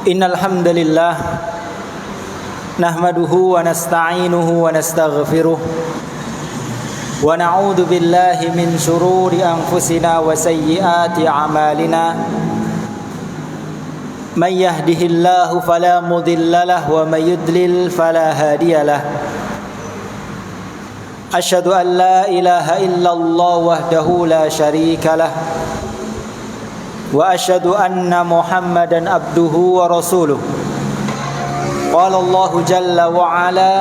Innal hamdalillah nahmaduhu wa nasta'inuhu wa nastaghfiruh wa na'udzu billahi min shururi anfusina wa sayyiati a'malina may yahdihillahu fala mudilla lahu wa may yudlil fala hadiyalah. Asyhadu an la ilaha illallah wahdahu la syarika lah wa asyhadu anna Muhammadan abduhu wa rasuluh. Qala Allah jalla wa ala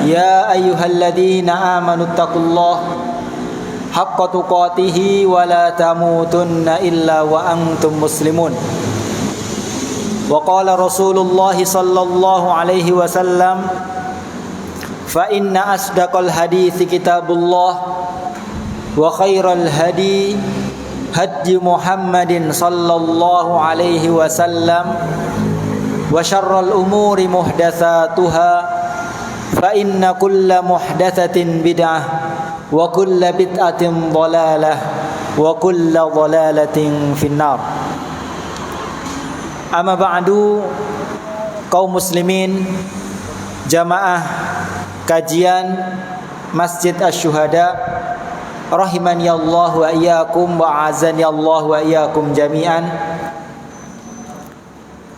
ya ayyuhalladzina amanu taqullaha haqqa tuqatih wa la tamutunna illa wa antum muslimun. Wa qala Rasulullah sallallahu alaihi wasallam fa inna asdaqal hadithi kitabullah wa khairal hadi hadi Muhammadin sallallahu alaihi wasallam wa syarrul umuri muhdatsatuha fa inna kulla muhdatsatin bid'ah wa kulla bid'atin dhalalah wa kulla dhalalatin finnar. Amma ba'du, kaum muslimin jamaah kajian Masjid Asy-Syuhada rahimani Allah wa iyyakum wa azani Allah wa iyyakum jami'an.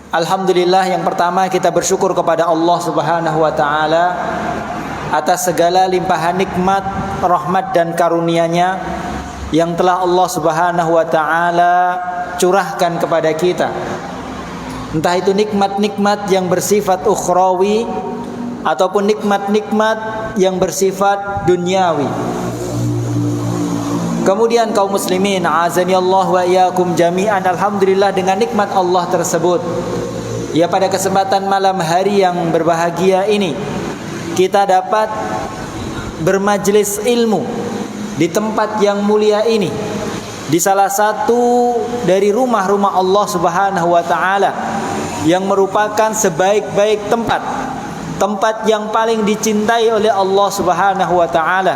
Alhamdulillah, yang pertama kita bersyukur kepada Allah Subhanahu wa taala atas segala limpahan nikmat, rahmat dan karunia-Nya yang telah Allah Subhanahu wa taala curahkan kepada kita. Entah itu nikmat-nikmat yang bersifat ukhrawi ataupun nikmat-nikmat yang bersifat duniawi. Kemudian kaum muslimin azani Allah wa iyyakum jami'an, alhamdulillah dengan nikmat Allah tersebut, ya pada kesempatan malam hari yang berbahagia ini kita dapat bermajlis ilmu di tempat yang mulia ini, di salah satu dari rumah-rumah Allah Subhanahu wa taala yang merupakan sebaik-baik tempat yang paling dicintai oleh Allah Subhanahu wa taala.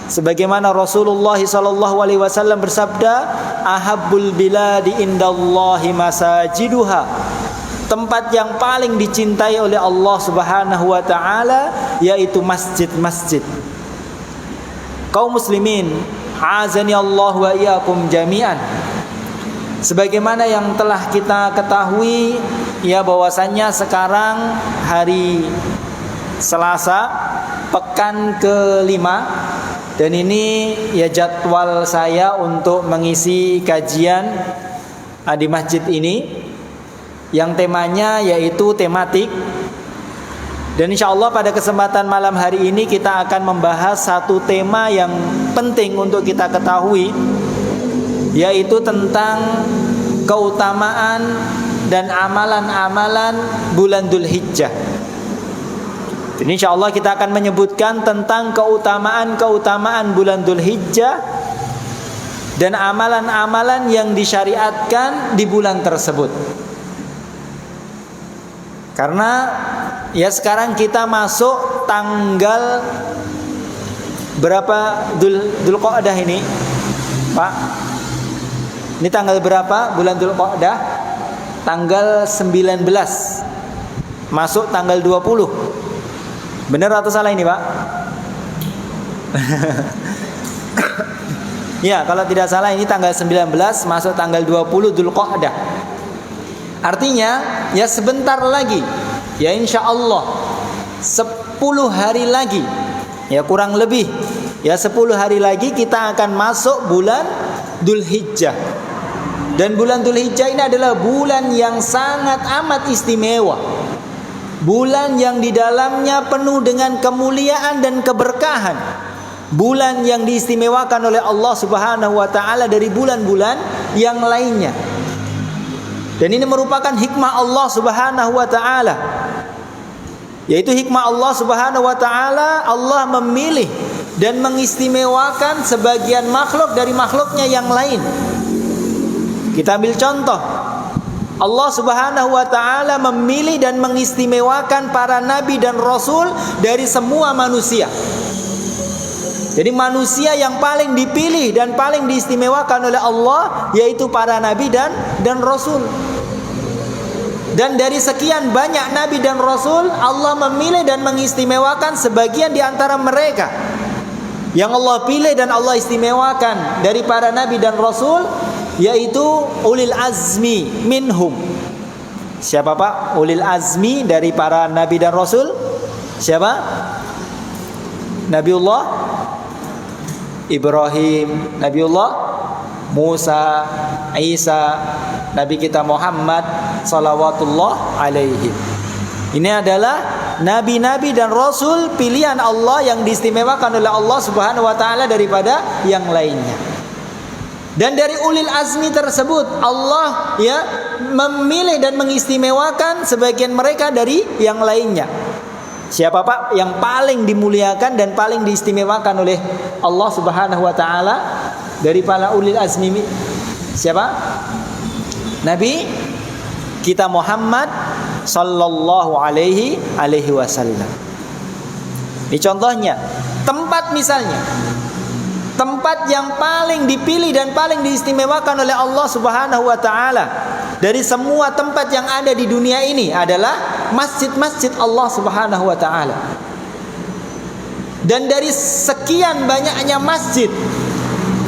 Sebagaimana Rasulullah sallallahu alaihi wasallam bersabda, ahabbul biladi indallahi masajiduha. Tempat yang paling dicintai oleh Allah Subhanahu wa taala yaitu masjid-masjid. Kaum muslimin, azani Allah wa iyyakum jami'an. Sebagaimana yang telah kita ketahui, ya bahwasannya sekarang hari Selasa, pekan kelima, dan ini ya jadwal saya untuk mengisi kajian di masjid ini yang temanya yaitu tematik. Dan insyaallah pada kesempatan malam hari ini kita akan membahas satu tema yang penting untuk kita ketahui, yaitu tentang keutamaan dan amalan-amalan bulan Dzulhijjah. Ini insyaallah kita akan menyebutkan tentang keutamaan-keutamaan bulan Dzulhijjah dan amalan-amalan yang disyariatkan di bulan tersebut. Karena ya sekarang kita masuk tanggal berapa Dzulqa'dah ini, Pak? Ini tanggal berapa bulan Dzulqa'dah? Tanggal 19. Masuk tanggal 20. Benar atau salah ini, Pak? Ya, kalau tidak salah ini tanggal 19 masuk tanggal 20 Dzulqa'dah. Artinya ya sebentar lagi, ya insyaallah 10 hari lagi, ya kurang lebih, ya 10 hari lagi kita akan masuk bulan Dzulhijjah. Dan bulan Dzulhijjah ini adalah bulan yang sangat amat istimewa. Bulan yang di dalamnya penuh dengan kemuliaan dan keberkahan. Bulan yang diistimewakan oleh Allah Subhanahu wa taala dari bulan-bulan yang lainnya. Dan ini merupakan hikmah Allah Subhanahu wa taala. Yaitu hikmah Allah Subhanahu wa taala, Allah memilih dan mengistimewakan sebagian makhluk dari makhluknya yang lain. Kita ambil contoh, Allah Subhanahu wa taala memilih dan mengistimewakan para nabi dan rasul dari semua manusia. Jadi manusia yang paling dipilih dan paling diistimewakan oleh Allah yaitu para nabi dan rasul. Dan dari sekian banyak nabi dan rasul, Allah memilih dan mengistimewakan sebagian di antara mereka. Yang Allah pilih dan Allah istimewakan dari para nabi dan rasul, yaitu ulil azmi minhum. Siapa Pak? Ulil azmi dari para nabi dan rasul. Siapa? Nabiullah Ibrahim, Nabiullah Musa, Isa, Nabi kita Muhammad salawatullah alaihi. Ini adalah nabi-nabi dan rasul pilihan Allah yang diistimewakan oleh Allah Subhanahu wa taala daripada yang lainnya. Dan dari ulil azmi tersebut Allah ya memilih dan mengistimewakan sebagian mereka dari yang lainnya. Siapa Pak yang paling dimuliakan dan paling diistimewakan oleh Allah Subhanahu wa taala dari para ulil azmi? Siapa? Nabi kita Muhammad sallallahu alaihi wasallam. Ini contohnya, tempat misalnya, tempat yang paling dipilih dan paling diistimewakan oleh Allah Subhanahu wa taala dari semua tempat yang ada di dunia ini adalah masjid-masjid Allah Subhanahu wa taala. Dan dari sekian banyaknya masjid,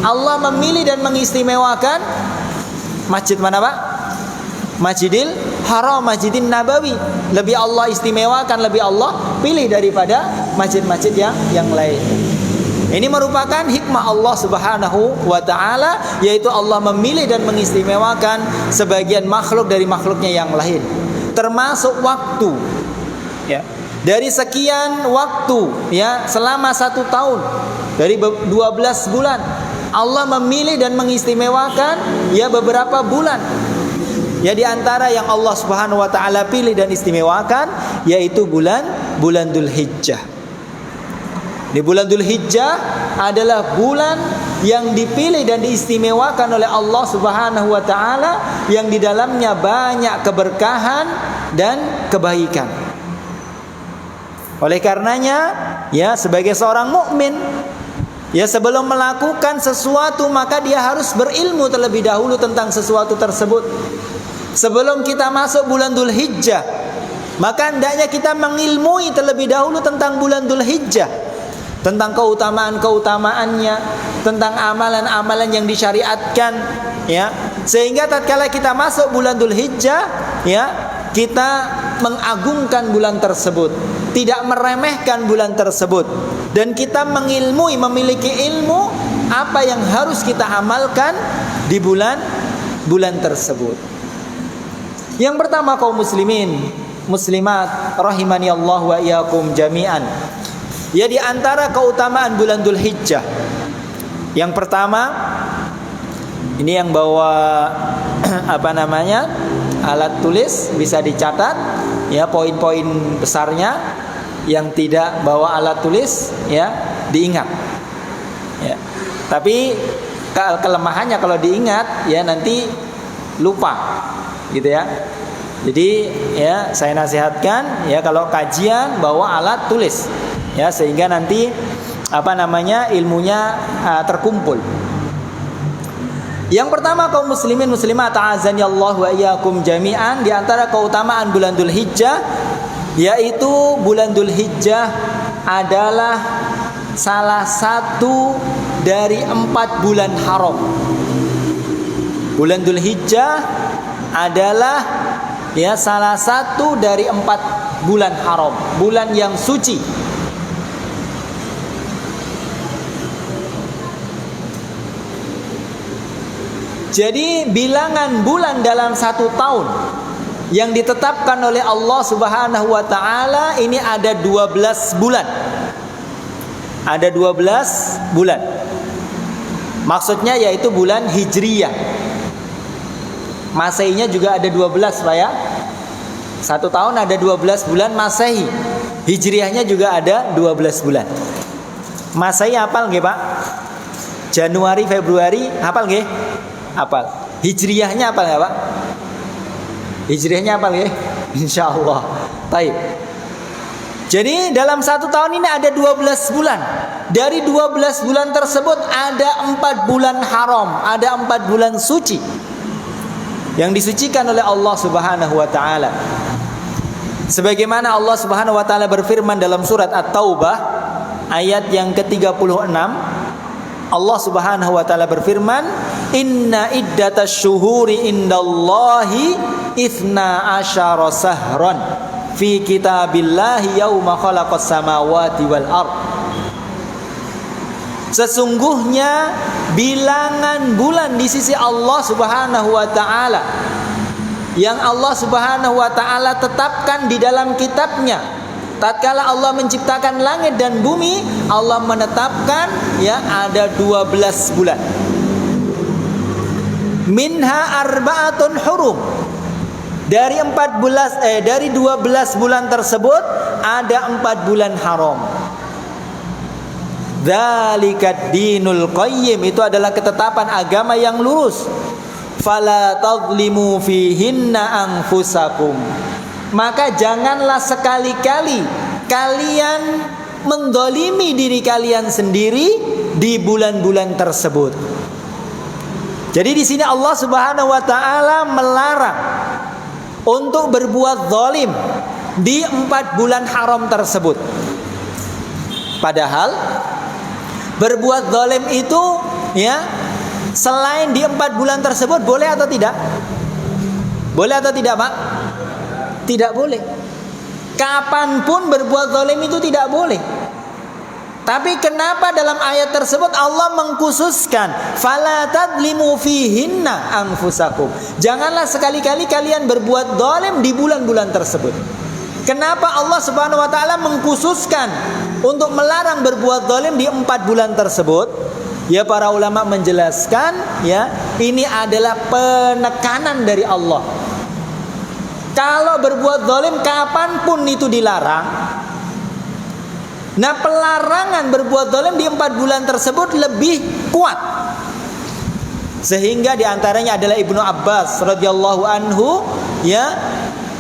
Allah memilih dan mengistimewakan masjid mana Pak? Masjidil Haram, Masjidin Nabawi. Lebih Allah istimewakan, lebih Allah pilih daripada masjid-masjid yang lain. Ini merupakan hikmah Allah Subhanahu wa taala, yaitu Allah memilih dan mengistimewakan sebagian makhluk dari makhluknya yang lain. Termasuk waktu. Ya. Dari sekian waktu ya selama 1 tahun, dari 12 bulan, Allah memilih dan mengistimewakan ya beberapa bulan. Ya di antara yang Allah Subhanahu wa taala pilih dan istimewakan yaitu bulan Dzulhijjah. Di bulan Dzulhijjah adalah bulan yang dipilih dan diistimewakan oleh Allah Subhanahu wa taala yang di dalamnya banyak keberkahan dan kebaikan. Oleh karenanya ya sebagai seorang mukmin ya sebelum melakukan sesuatu maka dia harus berilmu terlebih dahulu tentang sesuatu tersebut. Sebelum kita masuk bulan Dzulhijjah, maka hendaknya kita mengilmui terlebih dahulu tentang bulan Dzulhijjah, tentang keutamaan-keutamaannya, tentang amalan-amalan yang disyariatkan, ya. Sehingga tatkala kita masuk bulan Dzulhijjah, ya, kita mengagungkan bulan tersebut, tidak meremehkan bulan tersebut, dan kita mengilmui, memiliki ilmu apa yang harus kita amalkan di bulan tersebut. Yang pertama kaum muslimin, muslimat rahimani Allah wa iyyakum jami'an. Ya di antara keutamaan bulan Dzulhijjah. Yang pertama ini yang bawa alat tulis bisa dicatat ya poin-poin besarnya. Yang tidak bawa alat tulis ya diingat. Ya. Tapi kelemahannya kalau diingat ya nanti lupa. Gitu ya. Jadi ya saya nasihatkan ya kalau kajian bawa alat tulis ya sehingga nanti ilmunya terkumpul. Yang pertama kaum muslimin muslimat ta'azani Allah wa iyyakum jami'an, di antara keutamaan bulan Dzulhijjah yaitu bulan Dzulhijjah adalah salah satu dari 4 bulan haram. Bulan Dzulhijjah adalah ya salah satu dari 4 bulan haram, bulan yang suci. Jadi bilangan bulan dalam 1 tahun yang ditetapkan oleh Allah Subhanahu wa taala ini ada 12 bulan. Ada 12 bulan. Maksudnya yaitu bulan Hijriyah. Maseinya juga ada 12 Pak ya. 1 tahun ada 12 bulan Masehi. Hijriahnya juga ada 12 bulan. Masehi hafal nggih Pak? Januari, Februari hafal nggih? Hafal. Hijriahnya hafal nggak Pak? Hijriahnya hafal nggih? Insyaallah. Baik. Jadi dalam 1 tahun ini ada 12 bulan. Dari 12 bulan tersebut ada 4 bulan haram, ada 4 bulan suci. yang disucikan oleh Allah Subhanahu wa taala. Sebagaimana Allah Subhanahu wa taala berfirman dalam surat At-Taubah ayat yang ke-36, Allah Subhanahu wa taala berfirman, "Inna iddatasy syuhuri indallahi 12 sahran fi kitabillahi yauma khalaqas samawati wal ard." Sesungguhnya bilangan bulan di sisi Allah Subhanahu wa taala yang Allah Subhanahu wa taala tetapkan di dalam kitabnya. Tatkala Allah menciptakan langit dan bumi, Allah menetapkan ya ada 12 bulan. Minha arba'atun hurum. Dari 12 bulan tersebut ada 4 bulan haram. Dzalikat dinul qayyim, itu adalah ketetapan agama yang lurus. Fala tadlimu fihinna anfusakum, maka janganlah sekali-kali kalian mendolimi diri kalian sendiri di bulan-bulan tersebut. Jadi di sini Allah Subhanahu wa taala melarang untuk berbuat zalim di 4 bulan haram tersebut. Padahal berbuat zalim itu ya selain di 4 bulan tersebut boleh atau tidak? Boleh atau tidak, Pak? Tidak boleh. Kapanpun berbuat zalim itu tidak boleh. Tapi kenapa dalam ayat tersebut Allah mengkhususkan fala tadlimu fihinna anfusakum? Janganlah sekali-kali kalian berbuat zalim di bulan-bulan tersebut. Kenapa Allah Subhanahu wa taala mengkhususkan untuk melarang berbuat zalim di 4 bulan tersebut? Ya, para ulama menjelaskan ya, ini adalah penekanan dari Allah. Kalau berbuat zalim kapanpun itu dilarang. Nah, pelarangan berbuat zalim di 4 bulan tersebut lebih kuat. Sehingga diantaranya adalah Ibnu Abbas radhiyallahu anhu ya,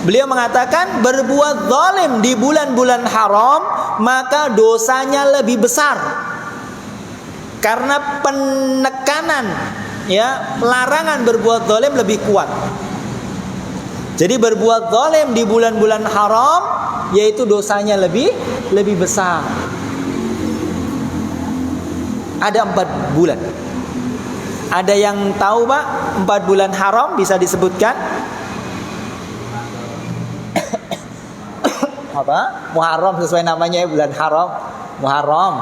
beliau mengatakan berbuat zalim di bulan-bulan haram maka dosanya lebih besar. Karena penekanan ya, larangan berbuat zalim lebih kuat. Jadi berbuat zalim di bulan-bulan haram yaitu dosanya lebih besar. Ada 4 bulan. Ada yang tahu, Pak, 4 bulan haram bisa disebutkan? Apa? Muharram sesuai namanya ya, bulan haram. Muharram.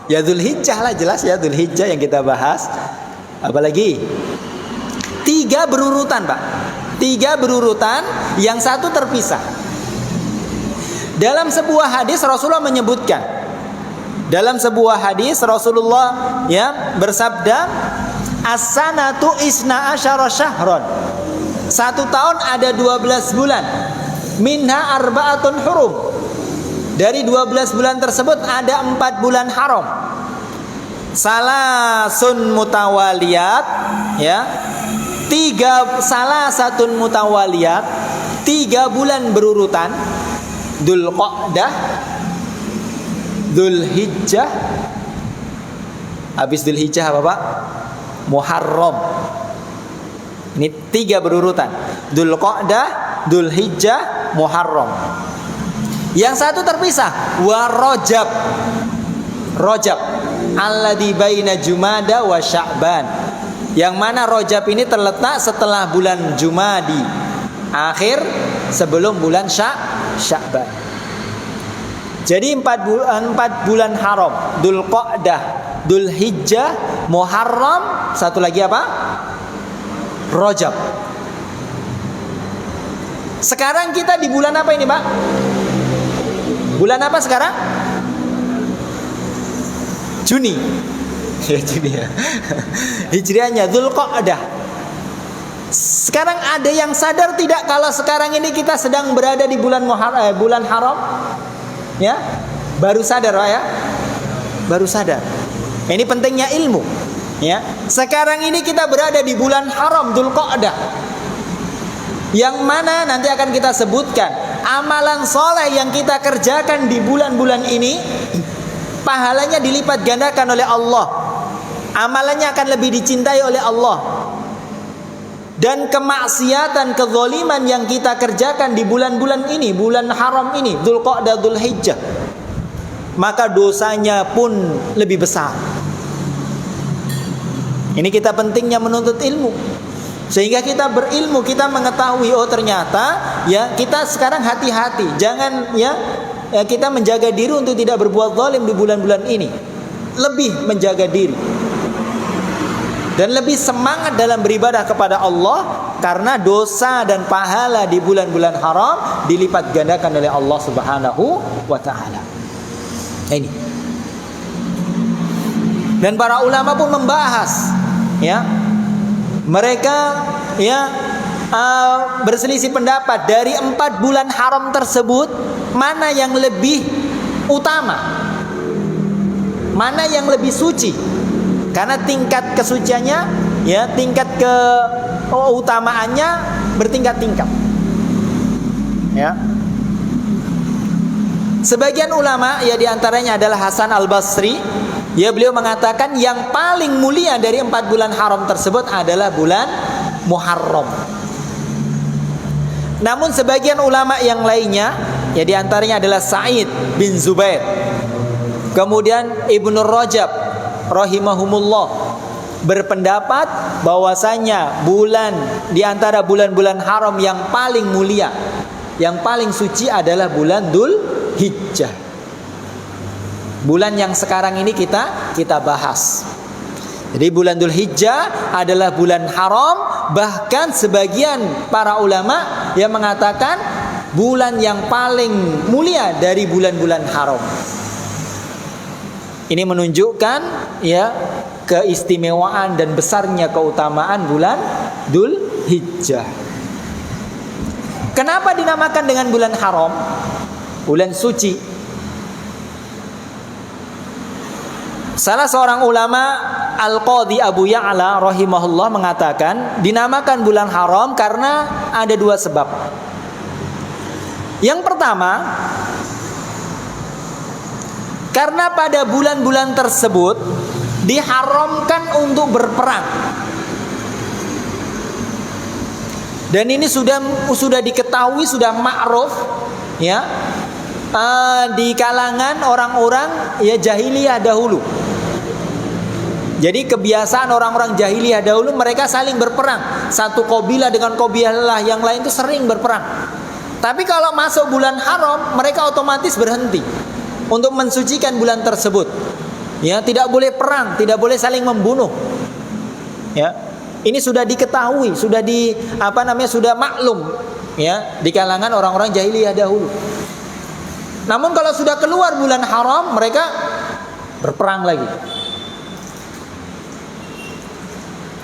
Ya Dzulhijjah lah, jelas ya, Dzulhijjah yang kita bahas. Apalagi 3 berurutan, Pak. 3 berurutan, yang satu terpisah. Dalam sebuah hadis Rasulullah menyebutkan. Dalam sebuah hadis Rasulullah ya bersabda, "As-sanatu isna asyara syahron." 1 tahun ada 12 bulan. Minha arba'atun hurum. Dari 12 bulan tersebut ada 4 bulan haram. Salasun mutawaliyat ya. 3 salasatun mutawaliyat, 3 bulan berurutan. Dzulqa'dah, Dzulhijjah. Habis Dzulhijjah apa, Pak? Muharram. Ini 3 berurutan. Dzulqa'dah, Dzulhijjah, Muharram. Yang satu terpisah, wa Rajab. Rajab alladzi baina Jumada wa Sya'ban. Yang mana Rajab ini terletak setelah bulan Jumadi akhir, sebelum bulan Sya'ban. Jadi 4 bulan haram, Dzulqa'dah, Dzulhijjah, Muharram, satu lagi apa? Rajab. Sekarang kita di bulan apa ini, Pak? Bulan apa sekarang? Juni. Ya, Juni ya. Hijriahnya Dzulqa'dah. Sekarang ada yang sadar tidak kalau sekarang ini kita sedang berada di bulan haram? Ya? Baru sadar, Pak ya? Baru sadar. Ini pentingnya ilmu, ya. Sekarang ini kita berada di bulan haram Dzulqa'dah. Yang mana nanti akan kita sebutkan amalan soleh yang kita kerjakan di bulan-bulan ini, pahalanya dilipat gandakan oleh Allah. Amalannya akan lebih dicintai oleh Allah. dan kemaksiatan, kezaliman yang kita kerjakan di bulan-bulan ini, bulan haram ini, Dzulqa'dah, Dzulhijjah, maka dosanya pun lebih besar. Ini kita pentingnya menuntut ilmu, sehingga kita berilmu, kita mengetahui, oh ternyata ya kita sekarang hati-hati, jangan ya kita menjaga diri untuk tidak berbuat zalim di bulan-bulan ini, lebih menjaga diri dan lebih semangat dalam beribadah kepada Allah, karena dosa dan pahala di bulan-bulan haram dilipat gandakan oleh Allah Subhanahu wa taala. Ini. Dan para ulama pun membahas ya. Mereka ya berselisih pendapat dari 4 bulan haram tersebut mana yang lebih utama, mana yang lebih suci. Karena tingkat kesuciannya ya, tingkat keutamaannya bertingkat-tingkat. Ya. Sebagian ulama ya diantaranya adalah Hasan Al-Basri, ya beliau mengatakan yang paling mulia dari 4 bulan haram tersebut adalah bulan Muharram. Namun sebagian ulama yang lainnya ya diantaranya adalah Sa'id bin Zubair, kemudian Ibnu Rajab rahimahumullah berpendapat bahwasanya bulan di antara bulan-bulan haram yang paling mulia, yang paling suci adalah bulan Dzulhijjah. Bulan yang sekarang ini kita bahas. Jadi bulan Dzulhijjah adalah bulan haram, bahkan sebagian para ulama yang mengatakan bulan yang paling mulia dari bulan-bulan haram. Ini menunjukkan ya keistimewaan dan besarnya keutamaan bulan Dzulhijjah. Kenapa dinamakan dengan bulan haram? Bulan suci. Salah seorang ulama Al-Qadhi Abu Ya'la rahimahullah mengatakan dinamakan bulan haram karena ada 2 sebab. Yang pertama, karena pada bulan-bulan tersebut diharamkan untuk berperang. Dan ini sudah diketahui, sudah ma'ruf ya di kalangan orang-orang ya jahiliyah dahulu. Jadi kebiasaan orang-orang jahiliyah dahulu, mereka saling berperang. Satu kabilah dengan kabilah yang lain itu sering berperang. Tapi kalau masuk bulan haram, mereka otomatis berhenti untuk mensucikan bulan tersebut. Ya, tidak boleh perang, tidak boleh saling membunuh. Ya. Ini sudah diketahui, sudah sudah maklum ya di kalangan orang-orang jahiliyah dahulu. Namun kalau sudah keluar bulan haram, mereka berperang lagi.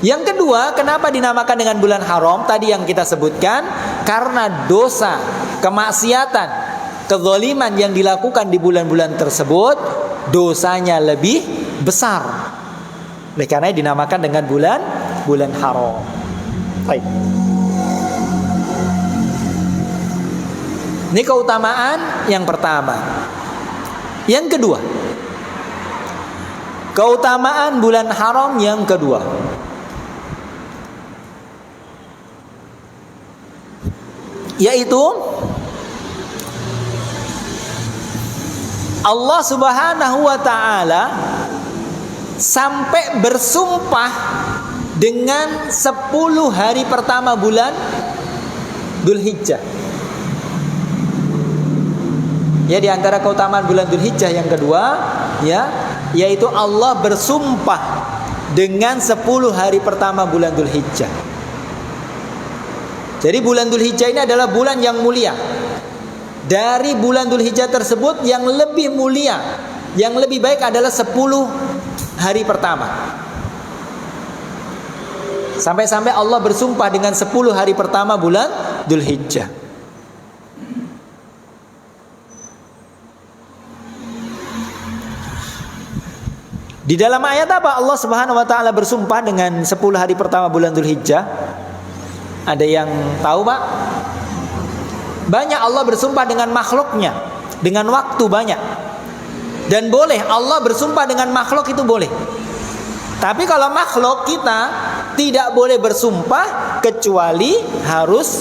Yang kedua, kenapa dinamakan dengan bulan haram? Tadi yang kita sebutkan, karena dosa, kemaksiatan, kezaliman yang dilakukan di bulan-bulan tersebut dosanya lebih besar. Oleh karena dinamakan dengan bulan haram. Baik. Ini keutamaan yang pertama. Yang kedua, keutamaan bulan haram yang kedua, yaitu Allah Subhanahu wa ta'ala sampai bersumpah dengan 10 hari pertama bulan Dzulhijjah. Ya, di antara keutamaan bulan Dzulhijjah yang kedua ya, yaitu Allah bersumpah dengan 10 hari pertama bulan Dzulhijjah. Jadi bulan Dzulhijjah ini adalah bulan yang mulia. Dari bulan Dzulhijjah tersebut yang lebih mulia, yang lebih baik adalah 10 hari pertama. Sampai-sampai Allah bersumpah dengan 10 hari pertama bulan Dzulhijjah. Di dalam ayat apa Allah Subhanahu wa taala bersumpah dengan 10 hari pertama bulan Dzulhijjah? Ada yang tahu, Pak? Banyak Allah bersumpah dengan makhluknya, dengan waktu banyak. Dan boleh Allah bersumpah dengan makhluk, itu boleh. Tapi kalau makhluk kita tidak boleh bersumpah kecuali harus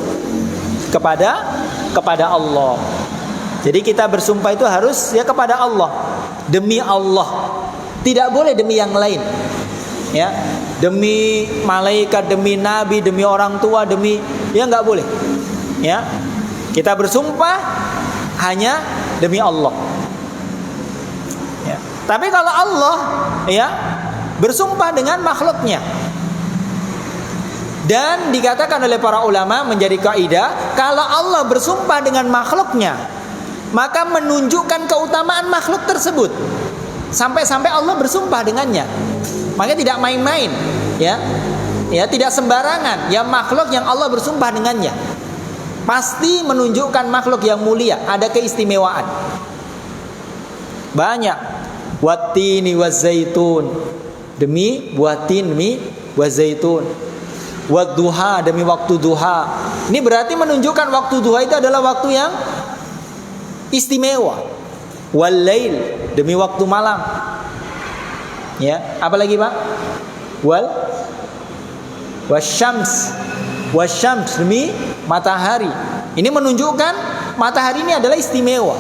kepada Allah. Jadi kita bersumpah itu harus ya kepada Allah, demi Allah. Tidak boleh demi yang lain. Ya, demi malaikat, demi nabi, demi orang tua, demi ya nggak boleh. Ya, kita bersumpah hanya demi Allah. Ya. Tapi kalau Allah ya bersumpah dengan makhluknya, dan dikatakan oleh para ulama menjadi kaidah, kalau Allah bersumpah dengan makhluknya, maka menunjukkan keutamaan makhluk tersebut. Sampai-sampai Allah bersumpah dengannya. Makanya tidak main-main, ya. Ya, tidak sembarangan. Ya, makhluk yang Allah bersumpah dengannya pasti menunjukkan makhluk yang mulia, ada keistimewaan. Banyak. Wattini wazaitun. Demi buatin, demi wazaitun. Wadduha, demi waktu duha. Ini berarti menunjukkan waktu duha itu adalah waktu yang istimewa. Wal-lail, demi waktu malam. Ya, apa lagi Pak? Wasyams, demi matahari. Ini menunjukkan matahari ini adalah istimewa.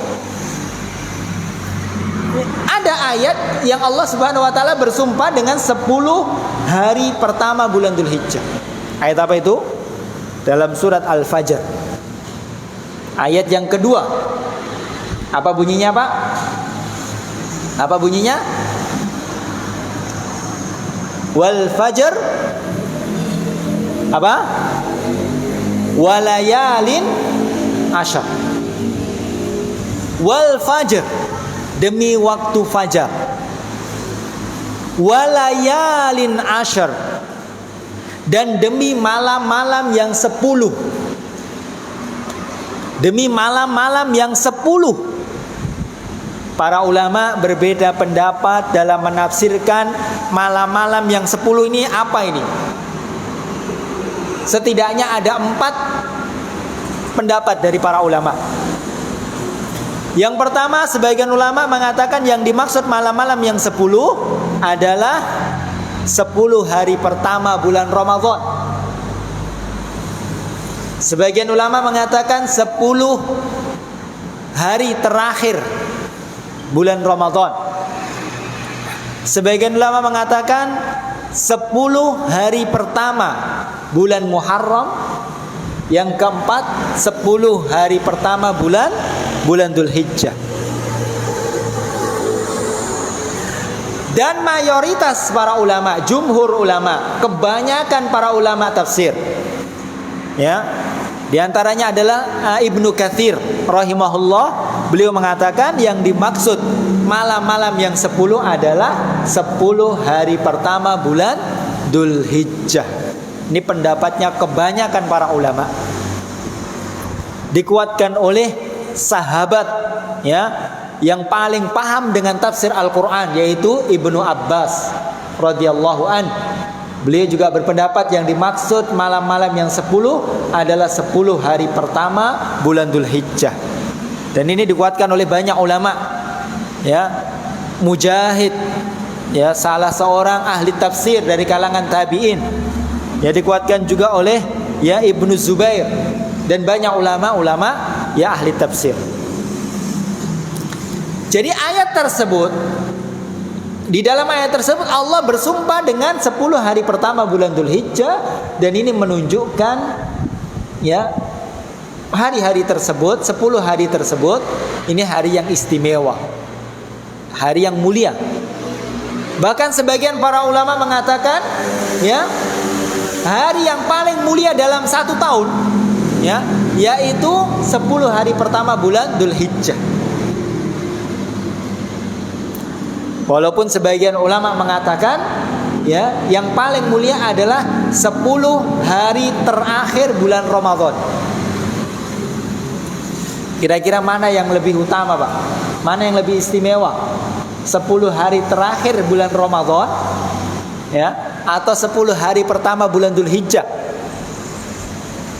Ada ayat yang Allah Subhanahu wa taala bersumpah dengan 10 hari pertama bulan Dzulhijjah. Ayat apa itu? Dalam surat Al-Fajr. Ayat yang kedua. Apa bunyinya, Pak? Apa bunyinya? Wal fajr apa? Walayalin asyar. Wal fajr, demi waktu fajar. Walayalin asyar, dan demi malam-malam yang 10. Demi malam-malam yang 10. Para ulama berbeda pendapat dalam menafsirkan malam-malam yang 10 ini apa ini. Setidaknya ada 4 pendapat dari para ulama. Yang pertama, sebagian ulama mengatakan yang dimaksud malam-malam yang 10 adalah 10 hari pertama bulan Ramadan. Sebagian ulama mengatakan 10 hari terakhir bulan Ramadan. Sebagian ulama mengatakan 10 hari pertama bulan Muharram. Yang keempat 10 hari pertama bulan Dzulhijjah. Dan mayoritas para ulama, jumhur ulama, kebanyakan para ulama tafsir, ya, di antaranya adalah Ibnu Katsir rahimahullah. Beliau mengatakan yang dimaksud malam-malam yang 10 adalah 10 hari pertama bulan Dzulhijjah. Ini pendapatnya kebanyakan para ulama. Dikuatkan oleh sahabat, ya, yang paling paham dengan tafsir Al-Quran, yaitu Ibnu Abbas radhiyallahu an. Beliau juga berpendapat yang dimaksud malam-malam yang 10 adalah 10 hari pertama bulan Dzulhijjah. Dan ini dikuatkan oleh banyak ulama, ya. Mujahid, ya, salah seorang ahli tafsir dari kalangan tabi'in, ya, dikuatkan juga oleh ya Ibnu Zubair dan banyak ulama-ulama ya ahli tafsir. Jadi ayat tersebut, di dalam ayat tersebut Allah bersumpah dengan 10 hari pertama bulan Dzulhijjah, dan ini menunjukkan ya hari-hari tersebut, 10 hari tersebut ini hari yang istimewa, hari yang mulia. Bahkan sebagian para ulama mengatakan ya hari yang paling mulia dalam 1 tahun, ya, yaitu 10 hari pertama bulan Dzulhijjah. Walaupun sebagian ulama mengatakan ya yang paling mulia adalah 10 hari terakhir bulan Ramadan. Kira-kira mana yang lebih utama, Pak? Mana yang lebih istimewa? 10 hari terakhir bulan Ramadan, ya, atau 10 hari pertama bulan Dzulhijjah?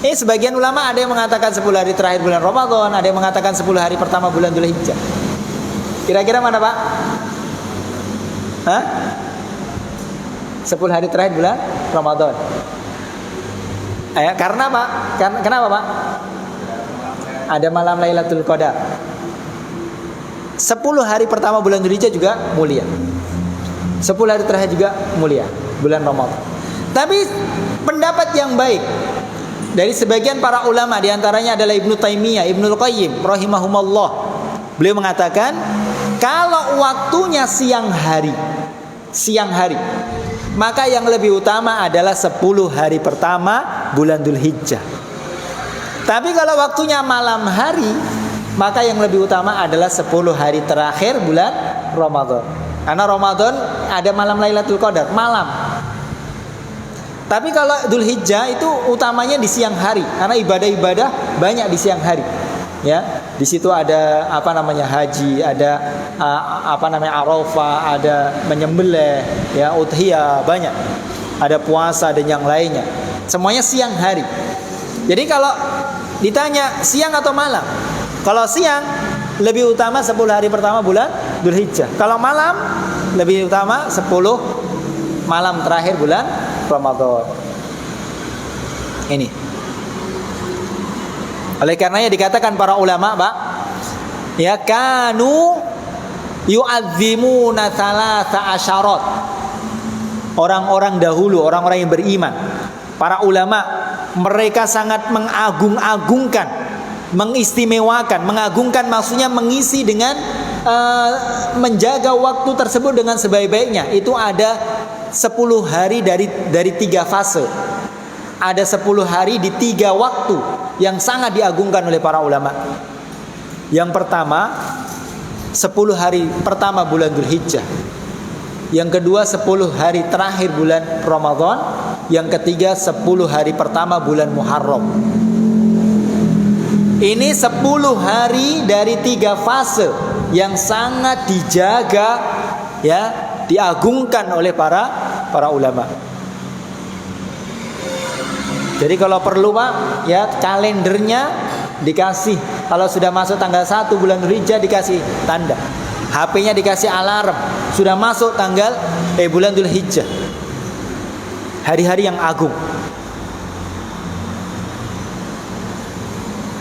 Sebagian ulama ada yang mengatakan 10 hari terakhir bulan Ramadan, ada yang mengatakan 10 hari pertama bulan Dzulhijjah. Kira-kira mana, Pak? 10 hari terakhir bulan Ramadan. Karena apa? Kenapa Pak? Ada malam Lailatul Qadar. 10 hari pertama bulan Dzulhijjah juga mulia. 10 hari terakhir juga mulia bulan Ramadan. Tapi pendapat yang baik dari sebagian para ulama, diantaranya adalah Ibnu Taimiyah, Ibnul Qayyim rahimahumullah. Beliau mengatakan kalau waktunya siang hari, maka yang lebih utama adalah 10 hari pertama bulan Dzulhijjah. Tapi kalau waktunya malam hari, maka yang lebih utama adalah 10 hari terakhir bulan Ramadan. Karena Ramadan ada malam Lailatul Qadar, malam. Tapi kalau Dzulhijjah itu utamanya di siang hari, karena ibadah-ibadah banyak di siang hari. Ya, di situ ada haji, ada Arafah, ada menyembelih, ya, udhiyah, banyak. Ada puasa dan yang lainnya. Semuanya siang hari. Jadi kalau ditanya siang atau malam? Kalau siang lebih utama 10 hari pertama bulan Dzulhijjah. Kalau malam lebih utama 10 malam terakhir bulan Ramadan. Ini. Oleh karenanya dikatakan para ulama, Pak, ya, kanu yu'azzimuna thalatha asyarat. Orang-orang dahulu, orang-orang yang beriman, para ulama, mereka sangat mengagung-agungkan, mengistimewakan. Mengagungkan maksudnya mengisi dengan menjaga waktu tersebut dengan sebaik-baiknya. Itu ada 10 hari dari 3 fase. Ada 10 hari di 3 waktu yang sangat diagungkan oleh para ulama. Yang pertama 10 hari pertama bulan Dzulhijjah. Yang kedua 10 hari terakhir bulan Ramadan. Yang ketiga 10 hari pertama bulan Muharram. Ini 10 hari dari 3 fase yang sangat dijaga, ya, diagungkan oleh para ulama. Jadi kalau perlu, Pak, ya, kalendernya dikasih. Kalau sudah masuk tanggal 1 bulan Dzulhijjah dikasih tanda. HP-nya dikasih alarm. Sudah masuk tanggal bulan Dzulhijjah. Hari-hari yang agung.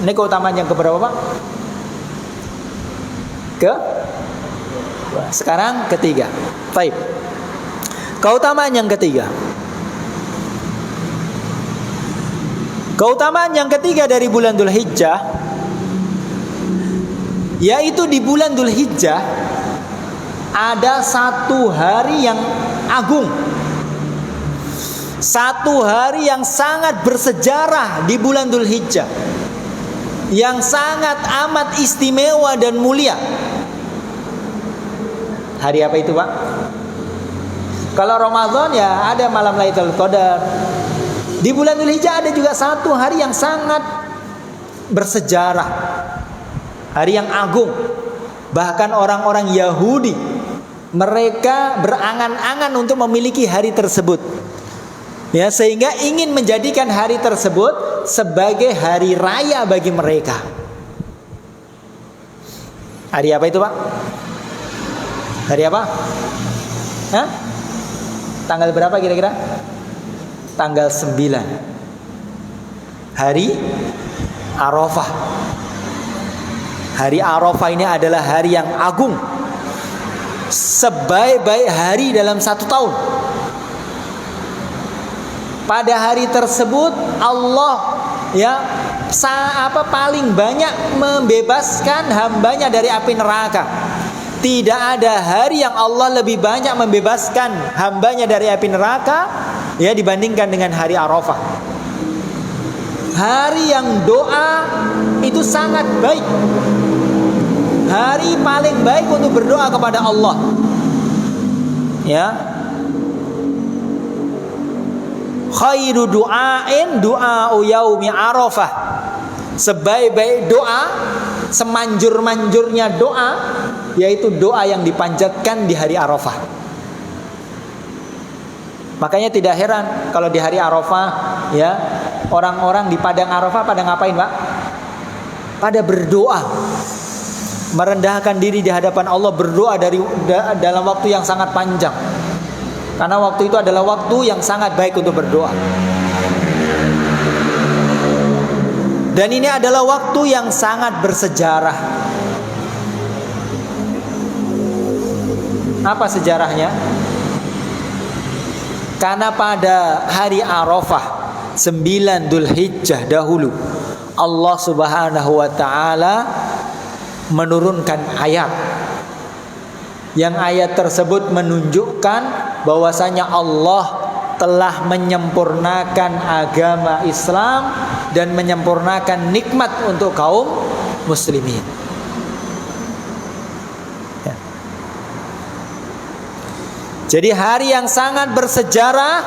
Ini keutamaan yang keberapa, Pak? Sekarang ketiga. Baik. Keutamaan yang ketiga. Keutamaan yang ketiga dari bulan Dzulhijjah, yaitu di bulan Dzulhijjah ada 1 hari yang agung. 1 hari yang sangat bersejarah di bulan Dzulhijjah, yang sangat amat istimewa dan mulia. Hari apa itu, Pak? Kalau Ramadan ya ada malam Lailatul Qadar. Di bulan Dzulhijjah ada juga 1 hari yang sangat bersejarah, hari yang agung. Bahkan orang-orang Yahudi, mereka berangan-angan untuk memiliki hari tersebut, ya, sehingga ingin menjadikan hari tersebut sebagai hari raya bagi mereka. Hari apa itu, Pak? Hari apa? Hah? Tanggal berapa kira-kira? Tanggal 9. Hari Arafah. Hari Arafah ini adalah hari yang agung, sebaik-baik hari dalam 1 tahun. Pada hari tersebut Allah, ya, paling banyak membebaskan hambanya dari api neraka. Tidak ada hari yang Allah lebih banyak membebaskan hambanya dari api neraka, ya, dibandingkan dengan hari Arafah. Hari yang doa itu sangat baik. Hari paling baik untuk berdoa kepada Allah, ya. Khairu du'ain du'a'u yaumi Arafah. Sebaik-baik doa, semanjur-manjurnya doa, yaitu doa yang dipanjatkan di hari Arafah. Makanya tidak heran kalau di hari Arafah, ya, orang-orang di padang Arafah pada ngapain, Pak? Pada berdoa, merendahkan diri di hadapan Allah, berdoa dalam waktu yang sangat panjang. Karena waktu itu adalah waktu yang sangat baik untuk berdoa. Dan ini adalah waktu yang sangat bersejarah. Apa sejarahnya? Karena pada hari Arafah 9 Dzulhijjah dahulu, Allah Subhanahu wa taala menurunkan ayat. Yang ayat tersebut menunjukkan bahwasanya Allah telah menyempurnakan agama Islam dan menyempurnakan nikmat untuk kaum muslimin. Ya. Jadi hari yang sangat bersejarah,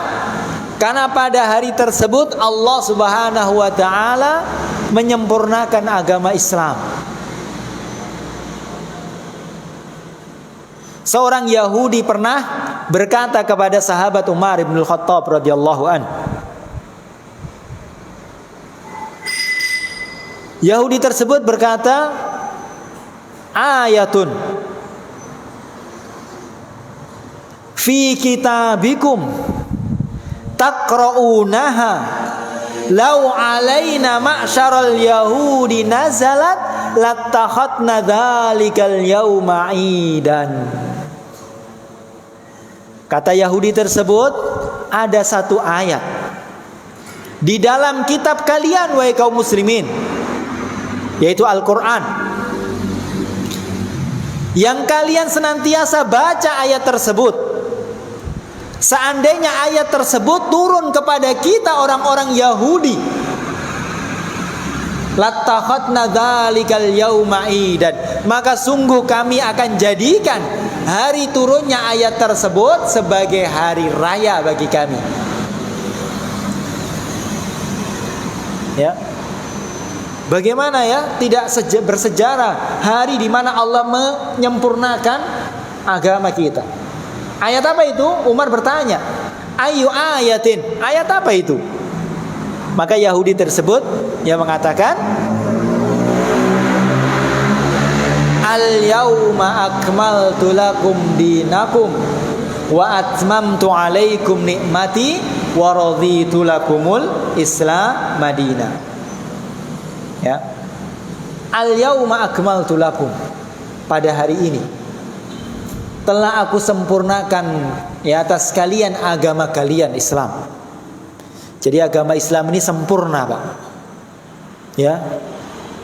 karena pada hari tersebut Allah Subhanahu wa taala menyempurnakan agama Islam. Seorang Yahudi pernah berkata kepada sahabat Umar bin Khattab radhiyallahu an. Yahudi tersebut berkata, ayatun fi kitabikum taqra'unaha law alaina ma'syaral yahudi nazalat lattakhadna dzalikal yauma 'idan. Kata Yahudi tersebut, ada satu ayat di dalam kitab kalian wahai kaum muslimin, yaitu Al-Quran, yang kalian senantiasa baca ayat tersebut. Seandainya ayat tersebut turun kepada kita orang-orang Yahudi, lattakhadna dzalikal yauma 'idan, maka sungguh kami akan jadikan hari turunnya ayat tersebut sebagai hari raya bagi kami. Ya. Bagaimana ya tidak bersejarah hari di mana Allah menyempurnakan agama kita. Ayat apa itu? Umar bertanya, ayu ayatin, ayat apa itu? Maka Yahudi tersebut yang mengatakan, al-yauma akmaltu lakum dinakum wa atmamtu alaikum nikmati wa raditu lakumul Islam madina. Ya. Al-yauma akmaltu lakum, pada hari ini telah aku sempurnakan ya atas kalian agama kalian Islam. Jadi agama Islam ini sempurna, Pak. Ya.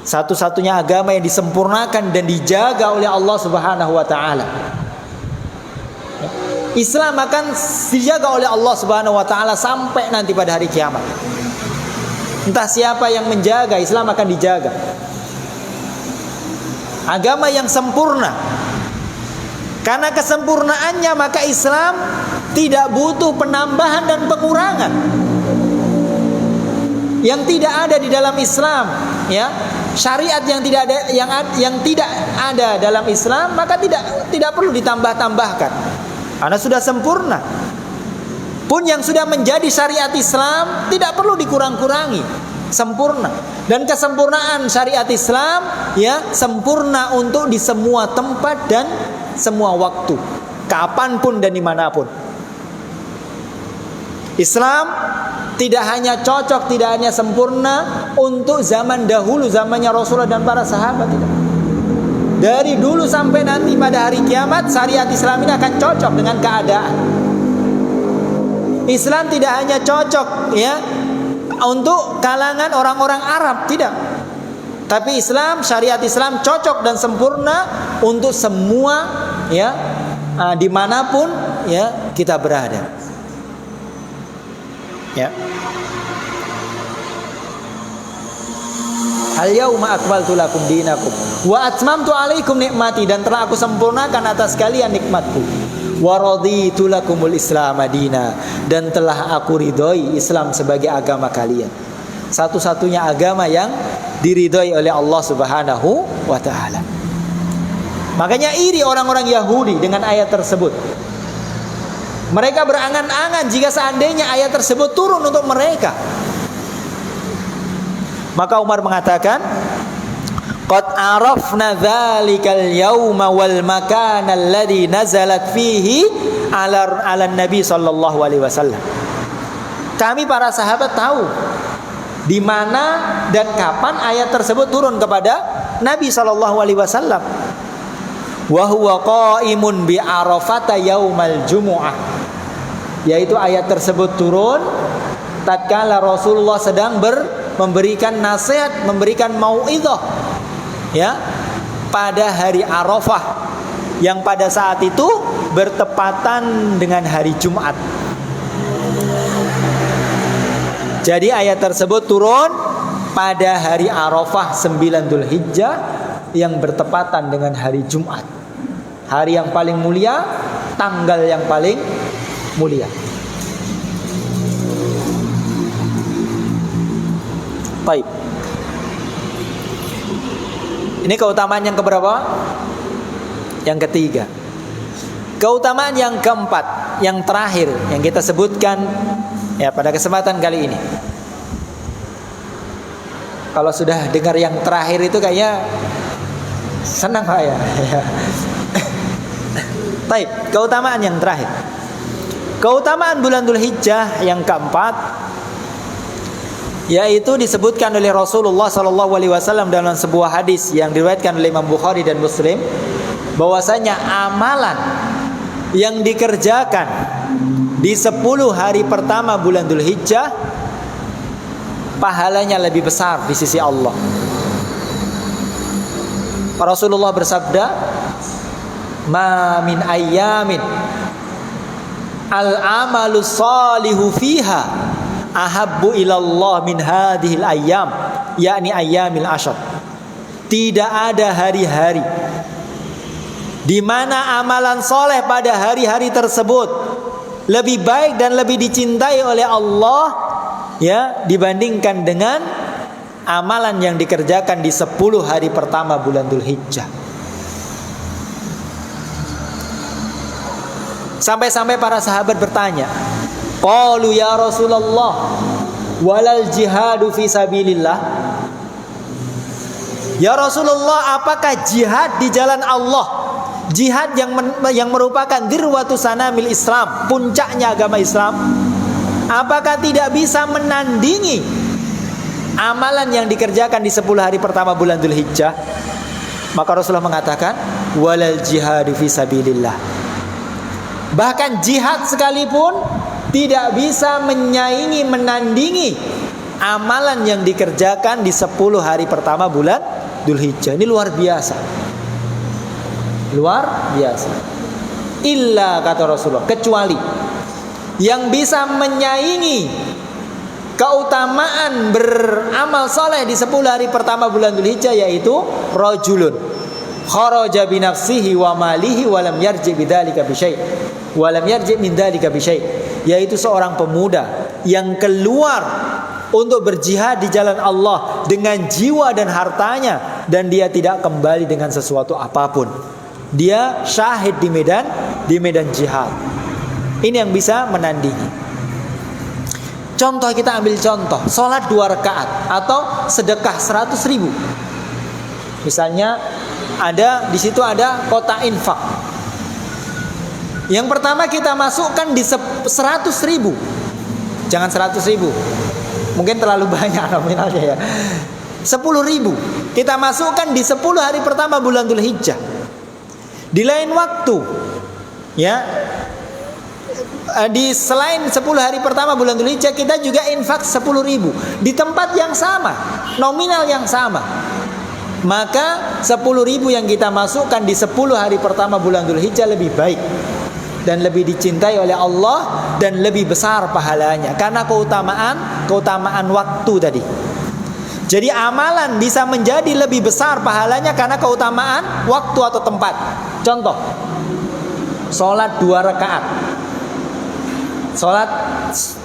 Satu-satunya agama yang disempurnakan dan dijaga oleh Allah Subhanahu wa taala. Islam akan dijaga oleh Allah Subhanahu wa taala sampai nanti pada hari kiamat. Entah siapa yang menjaga, Islam akan dijaga. Agama yang sempurna. Karena kesempurnaannya maka Islam tidak butuh penambahan dan pengurangan. Yang tidak ada di dalam Islam, ya. Syariat yang tidak ada yang tidak ada dalam Islam maka tidak perlu ditambah-tambahkan. Karena sudah sempurna. Pun yang sudah menjadi syariat Islam tidak perlu dikurang-kurangi, sempurna. Dan kesempurnaan syariat Islam ya sempurna untuk di semua tempat dan semua waktu, kapanpun dan dimanapun. Islam tidak hanya cocok, tidak hanya sempurna untuk zaman dahulu, zamannya Rasulullah dan para sahabat, tidak. Dari dulu sampai nanti pada hari kiamat, syariat Islam ini akan cocok dengan keadaan. Islam tidak hanya cocok ya untuk kalangan orang-orang Arab, tidak. Tapi Islam, syariat Islam cocok dan sempurna untuk semua ya dimanapun ya kita berada. Ya. Al-yauma akmaltu lakum dinakum wa atmamtu alaikum nikmati, dan telah aku sempurnakan atas kalian nikmatku. Wa raditu lakumul Islam madina, dan telah aku ridhoi Islam sebagai agama kalian. Satu-satunya agama yang diridhoi oleh Allah Subhanahu wa taala. Makanya iri orang-orang Yahudi dengan ayat tersebut. Mereka berangan-angan jika seandainya ayat tersebut turun untuk mereka. Maka Umar mengatakan, qad arafna dzalikal yauma wal makana alladhi nazalat fihi ala nabi sallallahu alaihi wasallam. Kami para sahabat tahu di mana dan kapan ayat tersebut turun kepada Nabi sallallahu alaihi wasallam. Wa huwa qaimun bi Arafata yaumal jumu'ah. Yaitu ayat tersebut turun tatkala Rasulullah sedang memberikan nasihat, memberikan mau'izah, ya, pada hari Arafah yang pada saat itu bertepatan dengan hari Jumat. Jadi ayat tersebut turun pada hari Arafah 9 Dzulhijjah yang bertepatan dengan hari Jumat. Hari yang paling mulia, tanggal yang paling mulia. Baik. Ini keutamaan yang keberapa? Yang ketiga. Keutamaan yang keempat, yang terakhir yang kita sebutkan ya pada kesempatan kali ini. Kalau sudah dengar yang terakhir itu kayaknya senang Pak ya. Baik, keutamaan yang terakhir. Keutamaan bulan Dzulhijjah yang keempat, yaitu disebutkan oleh Rasulullah SAW dalam sebuah hadis yang diriwayatkan oleh Imam Bukhari dan Muslim, bahwasanya amalan yang dikerjakan di 10 hari pertama bulan Dzulhijjah pahalanya lebih besar di sisi Allah. Rasulullah bersabda, "Ma min ayyamin al-amalu salihu fiha ahabbu ilallah min hadhil ayyam," yakni ayyamil ashr. Tidak ada hari-hari di mana amalan soleh pada hari-hari tersebut lebih baik dan lebih dicintai oleh Allah, ya, dibandingkan dengan amalan yang dikerjakan di 10 hari pertama bulan Dzulhijjah. Sampai-sampai para sahabat bertanya, qalu ya Rasulullah, walal jihadu fi sabilillah. Ya Rasulullah, apakah jihad di jalan Allah, jihad yang merupakan dirwatu sanamil Islam, puncaknya agama Islam, apakah tidak bisa menandingi amalan yang dikerjakan di 10 hari pertama bulan Dzulhijjah? Maka Rasulullah mengatakan, walal jihadu fi sabilillah. Bahkan jihad sekalipun tidak bisa menyaingi, menandingi amalan yang dikerjakan di 10 hari pertama bulan Dzulhijjah. Ini luar biasa. Luar biasa. Illa, kata Rasulullah, kecuali yang bisa menyaingi keutamaan beramal soleh di 10 hari pertama bulan Dzulhijjah, yaitu rajulun kharaja bi nafsihi wa malihi wa lam yarji bidzalika bi syai'. Wa lam yarji min dzalika bi syai', yaitu seorang pemuda yang keluar untuk berjihad di jalan Allah dengan jiwa dan hartanya, dan dia tidak kembali dengan sesuatu apapun. Dia syahid di medan jihad. Ini yang bisa menandingi. Contoh, kita ambil contoh sholat 2 rakaat atau sedekah 100.000. Misalnya di situ ada kotak infak. Yang pertama kita masukkan di 100.000. Jangan 100.000, mungkin terlalu banyak nominalnya ya. 10.000 kita masukkan di 10 hari pertama bulan Dzulhijjah. Di lain waktu, ya, di selain 10 hari pertama bulan Dzulhijjah, kita juga infak 10.000 di tempat yang sama, nominal yang sama. Maka 10.000 yang kita masukkan di 10 hari pertama bulan Dzulhijjah lebih baik dan lebih dicintai oleh Allah dan lebih besar pahalanya karena keutamaan waktu tadi. Jadi amalan bisa menjadi lebih besar pahalanya karena keutamaan waktu atau tempat. Contoh, sholat 2 rakaat, sholat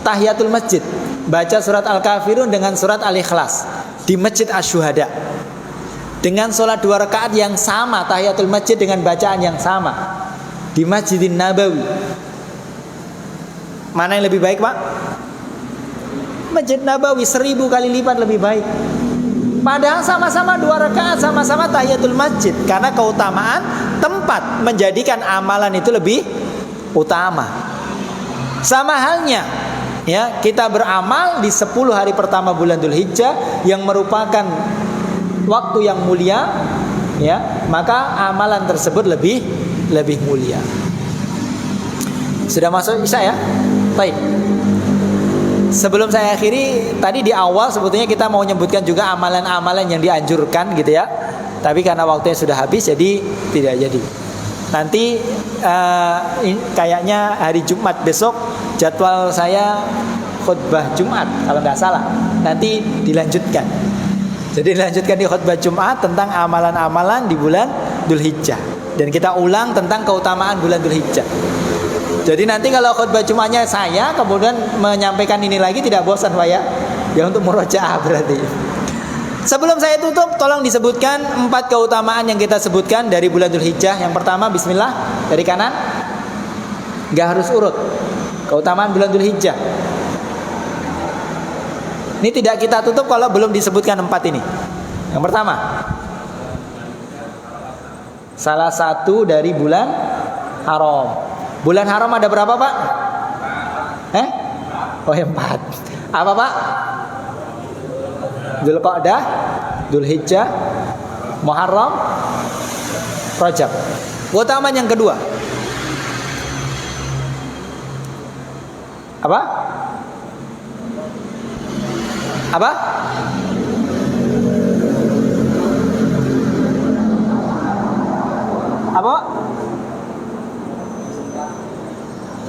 tahiyatul masjid, baca surat Al-Kafirun dengan surat Al-Ikhlas di Masjid Asy-Syuhada, dengan sholat 2 rakaat yang sama tahiyatul masjid dengan bacaan yang sama di Masjidin Nabawi. Mana yang lebih baik, Pak? Masjid Nabawi 1000 kali lipat lebih baik. Padahal sama-sama 2 rakaat, sama-sama tahiyatul masjid. Karena keutamaan tempat menjadikan amalan itu lebih utama. Sama halnya ya, kita beramal di 10 hari pertama bulan Dzulhijjah yang merupakan waktu yang mulia, ya, maka amalan tersebut lebih mulia. Sudah masuk Isya ya? Baik. Sebelum saya akhiri, tadi di awal sebetulnya kita mau menyebutkan juga amalan-amalan yang dianjurkan gitu ya. Tapi karena waktunya sudah habis jadi tidak jadi. Nanti kayaknya hari Jumat besok jadwal saya khutbah Jumat kalau nggak salah. Nanti dilanjutkan. Jadi dilanjutkan di khutbah Jumat tentang amalan-amalan di bulan Dzulhijjah. Dan kita ulang tentang keutamaan bulan Dzulhijjah. Jadi nanti kalau khutbah Jumatnya saya kemudian menyampaikan ini lagi tidak bosan Pak ya? Ya untuk murojaah berarti. Sebelum saya tutup, tolong disebutkan 4 keutamaan yang kita sebutkan dari bulan Dzulhijjah. Yang pertama, bismillah, dari kanan. Gak harus urut. Keutamaan bulan Dzulhijjah. Ini tidak kita tutup kalau belum disebutkan 4 ini. Yang pertama, salah satu dari bulan haram. Bulan haram ada berapa Pak? Oh 4. Apa Pak? Dzulqa'dah, Dzulhijjah, Muharram, Rajab. Keutamaan yang kedua. Apa? Apa? Apa?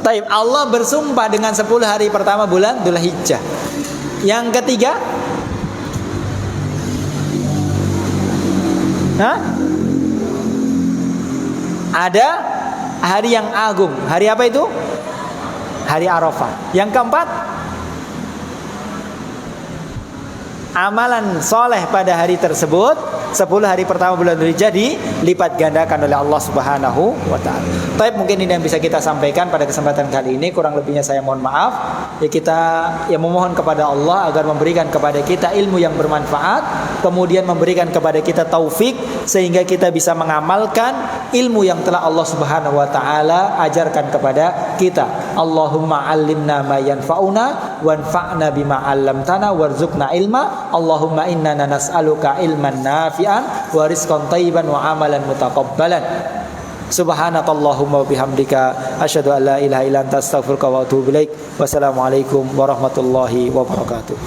Taib, Allah bersumpah dengan 10 hari pertama bulan Dzulhijjah. Yang ketiga, ada hari yang agung. Hari apa itu? Hari Arafah. Yang keempat, amalan soleh pada hari tersebut 10 hari pertama bulan Dzulhijjah dilipat gandakan oleh Allah Subhanahu wa taala. Baik, mungkin ini yang bisa kita sampaikan pada kesempatan kali ini. Kurang lebihnya saya mohon maaf. Ya, kita memohon kepada Allah agar memberikan kepada kita ilmu yang bermanfaat, kemudian memberikan kepada kita taufik sehingga kita bisa mengamalkan ilmu yang telah Allah Subhanahu wa taala ajarkan kepada kita. Allahumma 'allimna ma yanfa'una wanfa'na bima 'allamtana warzuqna ilma. Allahumma inna nas'aluka ilman nafi'an wa rizqan thayyiban wa amalan mutaqabbalan. Subhanakallahumma wa bihamdika asyhadu an la ilaha illa anta astaghfiruka wa atubu ilaik. Wassalamualaikum warahmatullahi wabarakatuh.